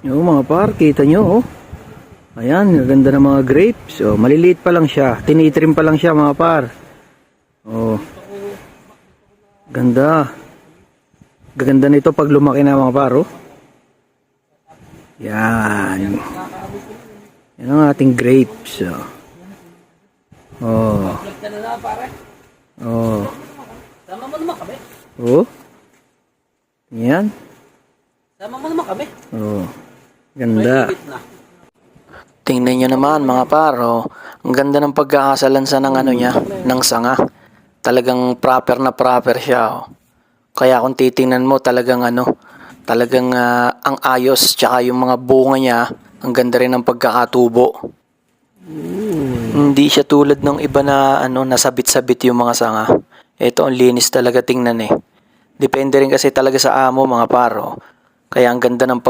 Yung mga par, kita nyo oh. Ayan, ganda ng mga grapes. Oh, maliliit pa lang siya. Tinitrim pa lang siya mga par. Oh. Ganda. Gaganda nito pag lumaki na mga par oh. Yan. Yan ang ating grapes. Oh. Oh. Oh. Sama mo naman kami. Oh. Yan. Sama mo naman kami. Oh. Ganda. Na. Tingnan nyo naman mga paro, ang ganda ng pagkakasalansa ng ano niya, ng sanga. Talagang proper na proper siya. Oh. Kaya kung titingnan mo talagang talagang ang ayos tsaka yung mga bunga niya, ang ganda rin ng pagkakatubo. Hindi siya tulad ng iba na nasabit-sabit yung mga sanga. Ito ang linis talaga tingnan eh. Depende rin kasi talaga sa amo mga paro. Kaya ang ganda ng